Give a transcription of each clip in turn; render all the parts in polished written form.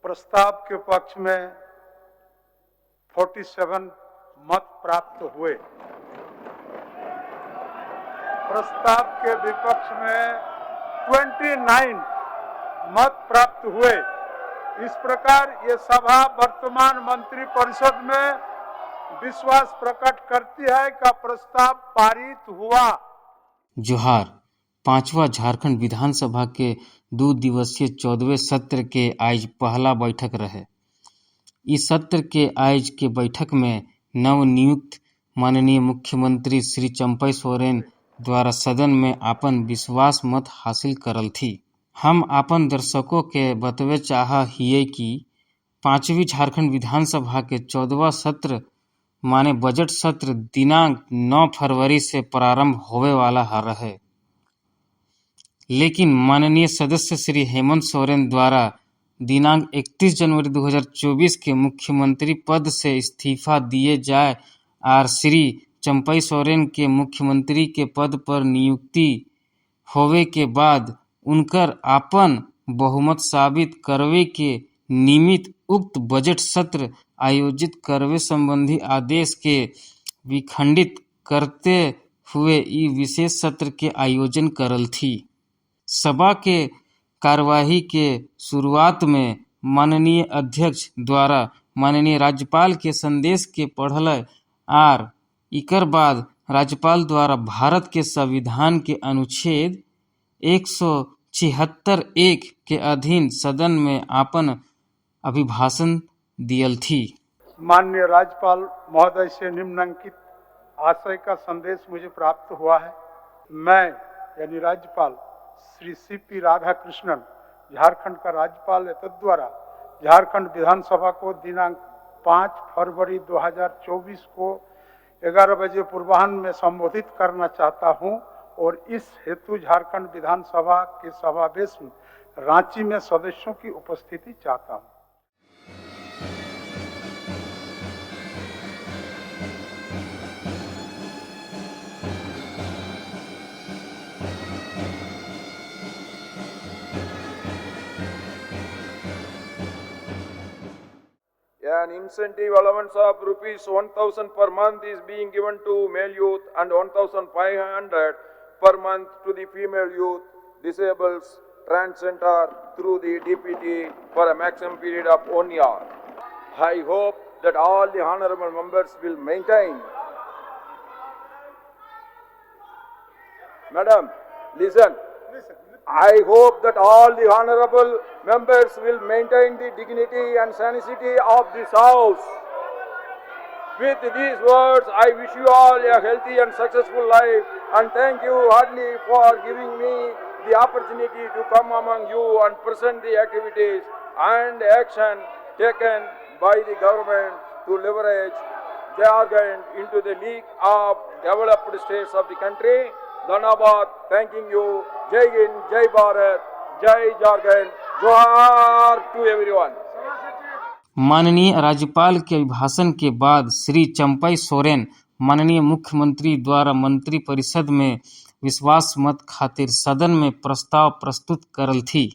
प्रस्ताव के पक्ष में 47 मत प्राप्त हुए। प्रस्ताव के विपक्ष में 29 मत प्राप्त हुए। इस प्रकार ये सभा वर्तमान मंत्रिपरिषद में विश्वास प्रकट करती है कि प्रस्ताव पारित हुआ। जोहार। पांचवा झारखंड विधानसभा के 2 दिवसीय 14वें सत्र के आज पहला बैठक रहे। इस सत्र के आज के बैठक में नवनियुक्त माननीय मुख्यमंत्री श्री चंपई सोरेन द्वारा सदन में आपन विश्वास मत हासिल करल थी। हम आपन दर्शकों के बतवे चाह हिये कि पांचवी झारखंड विधानसभा के 14वां सत्र माने बजट सत्र दिनांक 9 फरवरी से प्रारंभ होवे वाला रहे, लेकिन माननीय सदस्य श्री हेमंत सोरेन द्वारा दिनांक 31 जनवरी 2024 के मुख्यमंत्री पद से इस्तीफा दिए जाए और श्री चंपई सोरेन के मुख्यमंत्री के पद पर नियुक्ति होवे के बाद उनकर आपन बहुमत साबित करवे के निमित्त उक्त बजट सत्र आयोजित करवे संबंधी आदेश के विखंडित करते हुए ई विशेष सत्र के आयोजन करल थी। सभा के कार्यवाही के शुरुआत में माननीय अध्यक्ष द्वारा माननीय राज्यपाल के संदेश के पढ़ल और इकर बाद राज्यपाल द्वारा भारत के संविधान के अनुच्छेद 176(1) के अधीन सदन में आपन अभिभाषण दियल थी। माननीय राज्यपाल महोदय से निम्नलिखित आशय का संदेश मुझे प्राप्त हुआ है। मैं यानी राज्यपाल श्री CP राधाकृष्णन, झारखंड का राज्यपाल है, तद्वारा झारखंड विधानसभा को दिनांक 5 फरवरी 2024 को 11 बजे पूर्वाह्न में संबोधित करना चाहता हूं और इस हेतु झारखंड विधानसभा के समावेश में रांची में सदस्यों की उपस्थिति चाहता हूं। An incentive allowance of rupees 1,000 per month is being given to male youth and 1,500 per month to the female youth, disabled, transgender through the DPT for a maximum period of 1 year. I hope that all the honorable members will maintain. Madam, listen. I hope that all the honorable members will maintain the dignity and sanity of this house. With these words, I wish you all a healthy and successful life and thank you heartily for giving me the opportunity to come among you and present the activities and action taken by the government to leverage Jharkhand into the league of developed states of the country. धन्यवाद, thanking you. जय हिंद, जय भारत, जय झारखंड, जोहार to everyone. माननीय राज्यपाल के अभिभाषण के बाद श्री चंपई सोरेन माननीय मुख्यमंत्री द्वारा मंत्री परिषद में विश्वास मत खातिर सदन में प्रस्ताव प्रस्तुत करल थी।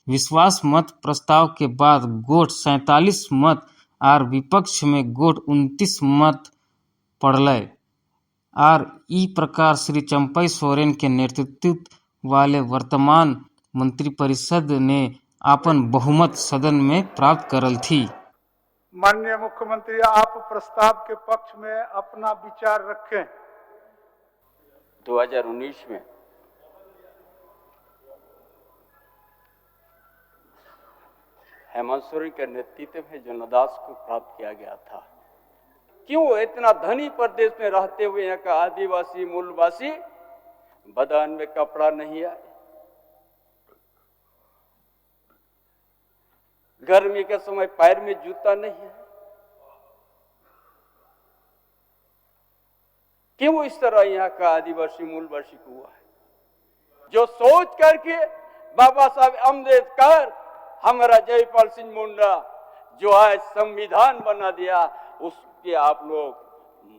विश्वास मत प्रस्ताव के बाद गोट 47 मत और विपक्ष में गोट 29 मत पड़ल और ई प्रकार श्री चंपई सोरेन के नेतृत्व वाले वर्तमान मंत्रिपरिषद ने आपन बहुमत सदन में प्राप्त करल थी। माननीय मुख्यमंत्री, आप प्रस्ताव के पक्ष में अपना विचार रखें। 2019 में हेमंत सोरेन के नेतृत्व में जो नदास को प्राप्त किया गया था, क्यों इतना धनी प्रदेश में रहते हुए यहाँ का आदिवासी मूलवासी बदन में कपड़ा नहीं आए, गर्मी के समय पैर में जूता नहीं है, क्यों इस तरह यहाँ का आदिवासी मूलवासी को हुआ है? जो सोच करके बाबा साहब अम्बेडकर हमारा जयपाल सिंह मुंडा जो आज संविधान बना दिया, उसके आप लोग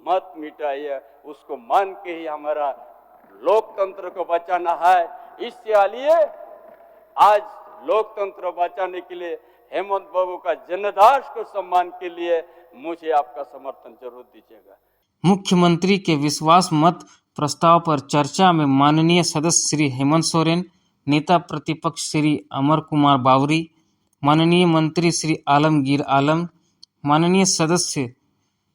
मत मिटाइए, उसको मान के ही हमारा लोकतंत्र को बचाना है। इसके लिए आज लोकतंत्र बचाने के लिए हेमंत बाबू का जन्मदास को सम्मान के लिए मुझे आपका समर्थन जरूर दीजिएगा। मुख्यमंत्री के विश्वास मत प्रस्ताव पर चर्चा में माननीय सदस्य श्री हेमंत सोरेन, नेता प्रतिपक्ष श्री अमर कुमार बावरी, माननीय मंत्री श्री आलमगीर आलम, माननीय सदस्य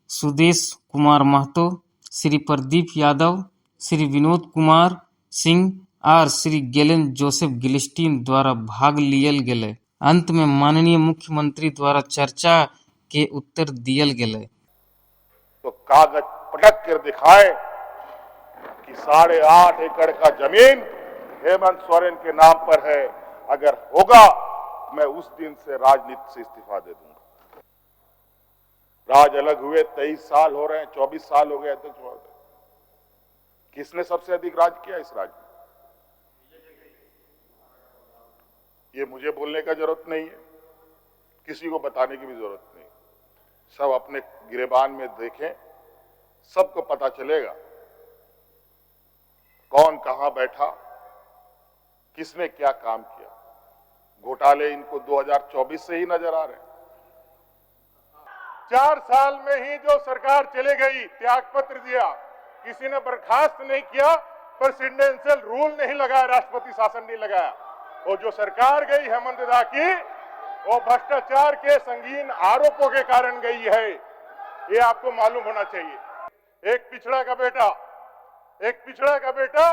सुदेश कुमार महतो, श्री प्रदीप यादव, श्री विनोद कुमार सिंह और श्री गेलेन जोसेफ गिलिस्टीन द्वारा भाग लियल गेले। अंत में माननीय मुख्यमंत्री द्वारा चर्चा के उत्तर दियल गेले। तो कागज पटक कर दिखाए कि 8.5 एकड़ का जमीन हेमंत सोरेन के नाम पर है। अगर होगा मैं उस दिन से राजनीति से इस्तीफा दे दूंगा। राज अलग हुए 23 साल हो रहे हैं, 24 साल हो गए अध्यक्ष महोदय। किसने सबसे अधिक राज किया इस राज्य में? ये मुझे बोलने का जरूरत नहीं है, किसी को बताने की भी जरूरत नहीं। सब अपने गिरेबान में देखें, सबको पता चलेगा कौन कहां बैठा, किसने क्या काम किया। घोटाले इनको 2024 से ही नजर आ रहे हैं। 4 साल में ही जो सरकार चले गई, त्यागपत्र दिया, किसी ने बर्खास्त नहीं किया, प्रेसिडेंशियल रूल नहीं लगाया, राष्ट्रपति शासन नहीं लगाया। और जो सरकार गई हेमंत दा की, वो भ्रष्टाचार के संगीन आरोपों के कारण गई है, ये आपको मालूम होना चाहिए। एक पिछड़ा का बेटा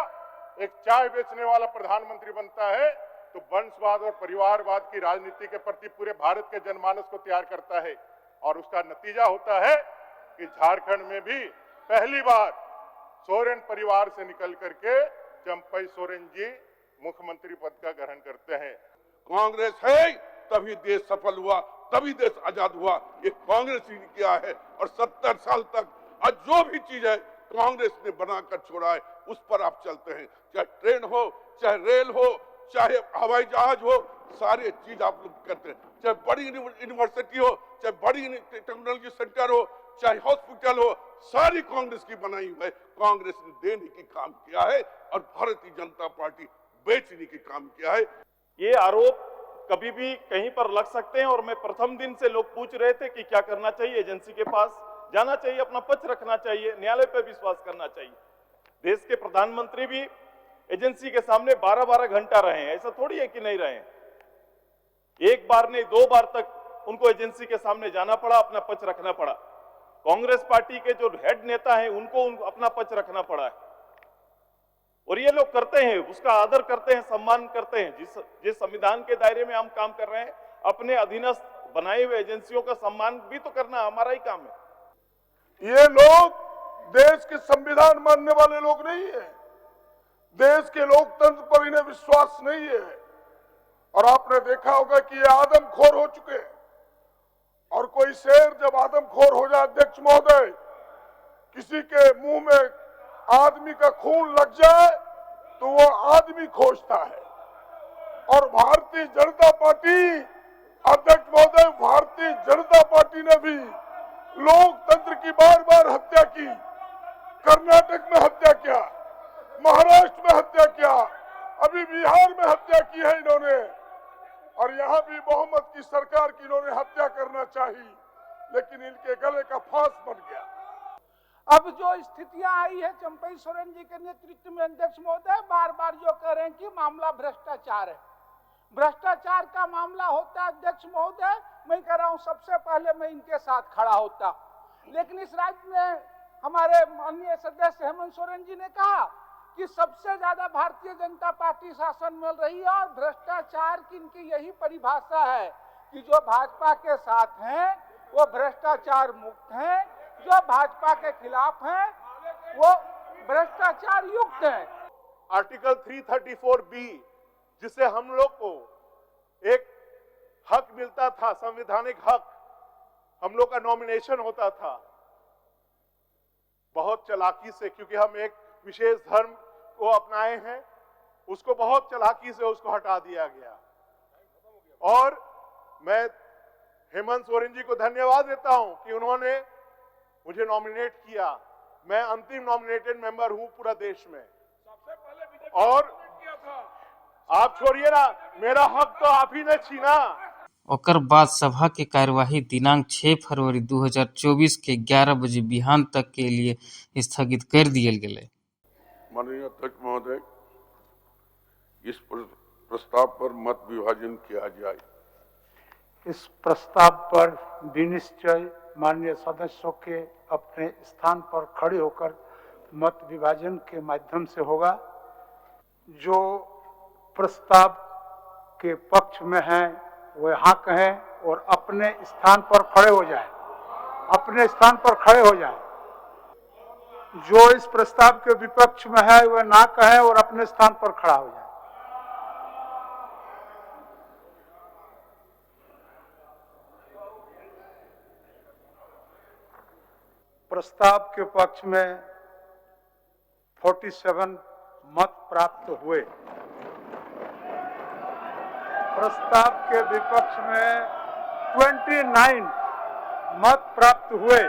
एक चाय बेचने वाला प्रधानमंत्री बनता है तो वंशवाद और परिवारवाद की राजनीति के प्रति पूरे भारत के जनमानस को तैयार करता है। और उसका नतीजा होता है कि झारखंड में भी पहली बार सोरेन परिवार से निकल करके चंपई सोरेन जी मुख्यमंत्री पद का ग्रहण करते हैं। कांग्रेस है तभी देश सफल हुआ, तभी देश आजाद हुआ। ये कांग्रेस ही किया है। और 70 साल तक आज जो भी चीज है कांग्रेस ने बनाकर छोड़ा है, उस पर आप चलते हैं। चाहे ट्रेन हो, चाहे रेल हो, चाहे हवाई जहाज हो, सारे चीज आप लोग करते हैं। चाहे बड़ी यूनिवर्सिटी हो, चाहे बड़ी टेक्नोलॉजी सेंटर हो, चाहे हॉस्पिटल हो, सारी कांग्रेस की बनाई हुई है। कांग्रेस ने देने की काम किया है और भारतीय जनता पार्टी बेचने की काम किया है। ये आरोप कभी भी कहीं पर लग सकते हैं और मैं प्रथम दिन से लोग पूछ रहे थे कि क्या करना चाहिए, एजेंसी के पास जाना चाहिए, अपना पक्ष रखना चाहिए, न्यायालय पर विश्वास करना चाहिए। देश के प्रधानमंत्री भी एजेंसी के सामने 12-12 घंटा रहे हैं, ऐसा थोड़ी है कि नहीं रहे हैं। एक बार नहीं 2 बार तक उनको एजेंसी के सामने जाना पड़ा, अपना पक्ष रखना पड़ा। कांग्रेस पार्टी के जो हेड नेता हैं उनको अपना पक्ष रखना पड़ा है और ये लोग करते हैं, उसका आदर करते हैं, सम्मान करते हैं। जिस संविधान के दायरे में हम काम कर रहे हैं, अपने अधीनस्थ बनाए हुए एजेंसियों का सम्मान भी तो करना हमारा ही काम है। ये लोग देश के संविधान मानने वाले लोग नहीं है, देश के लोकतंत्र पर इन्हें विश्वास नहीं है। और आपने देखा होगा कि ये आदमखोर हो चुके हैं। और कोई शेर जब आदमखोर हो जाए अध्यक्ष महोदय, किसी के मुंह में आदमी का खून लग जाए तो वो आदमी खोजता है। और भारतीय जनता पार्टी, अध्यक्ष महोदय, भारतीय जनता पार्टी ने भी लोकतंत्र की बार-बार हत्या की। कर्नाटक में हत्या किया, महाराष्ट्र में हत्या किया, अभी बिहार में हत्या की है इन्होंने। और यहाँ भी बहुमत की सरकार की इन्होंने हत्या करना चाहिए, लेकिन इनके गले का फांस बन गया। अब जो स्थितियां आई है चंपई सोरेन जी के नेतृत्व में अध्यक्ष महोदय, बार बार जो कह रहे हैं कि मामला भ्रष्टाचार है, भ्रष्टाचार का मामला होता है अध्यक्ष महोदय, मैं कह रहा हूं सबसे पहले मैं इनके साथ खड़ा होता। लेकिन इस राज्य में हमारे माननीय सदस्य हेमंत सोरेन जी ने कहा कि सबसे ज्यादा भारतीय जनता पार्टी शासन मिल रही है और भ्रष्टाचार की इनकी यही परिभाषा है कि जो भाजपा के साथ हैं वो भ्रष्टाचार मुक्त हैं, जो भाजपा के खिलाफ हैं वो भ्रष्टाचार युक्त हैं। आर्टिकल 334B, जिससे हम लोग को एक हक मिलता था, संवैधानिक हक, हम लोग का नॉमिनेशन होता था, बहुत चालाकी से, क्योंकि हम एक विशेष धर्म को अपनाए हैं, उसको बहुत चालाकी से उसको हटा दिया गया। और मैं हेमंत सोरेन जी को धन्यवाद देता हूं कि उन्होंने मुझे नॉमिनेट किया। मैं अंतिम नॉमिनेटेड मेंबर हूं पूरा देश में। और आप छोड़िए ना, मेरा हक तो आप ही ने छीना। ओकर बाद सभा के कार्यवाही दिनांक 6 फरवरी 2024 के 11 बजे बिहान तक के लिए स्थगित कर दियल गेलै। माननीय अध्यक्ष महोदय, इस प्रस्ताव पर मत विभाजन किया जाए। इस प्रस्ताव पर विनिश्चय माननीय सदस्यों के अपने स्थान पर खड़े होकर मत विभाजन के माध्यम से होगा। जो प्रस्ताव के पक्ष में हैं वो हाँ कहें और अपने स्थान पर खड़े हो जाएं, अपने स्थान पर खड़े हो जाएं। जो इस प्रस्ताव के विपक्ष में है वह ना कहें और अपने स्थान पर खड़ा हो जाए। प्रस्ताव के पक्ष में 47 मत प्राप्त हुए। प्रस्ताव के विपक्ष में 29 मत प्राप्त हुए।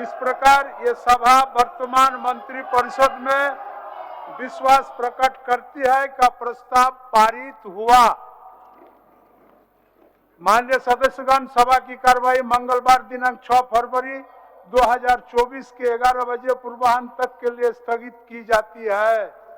इस प्रकार ये सभा वर्तमान मंत्री परिषद में विश्वास प्रकट करती है कि प्रस्ताव पारित हुआ। माननीय सदस्यगण, सभा की कार्यवाही मंगलवार दिनांक 6 फरवरी 2024 के 11 बजे पूर्वाह्न तक के लिए स्थगित की जाती है।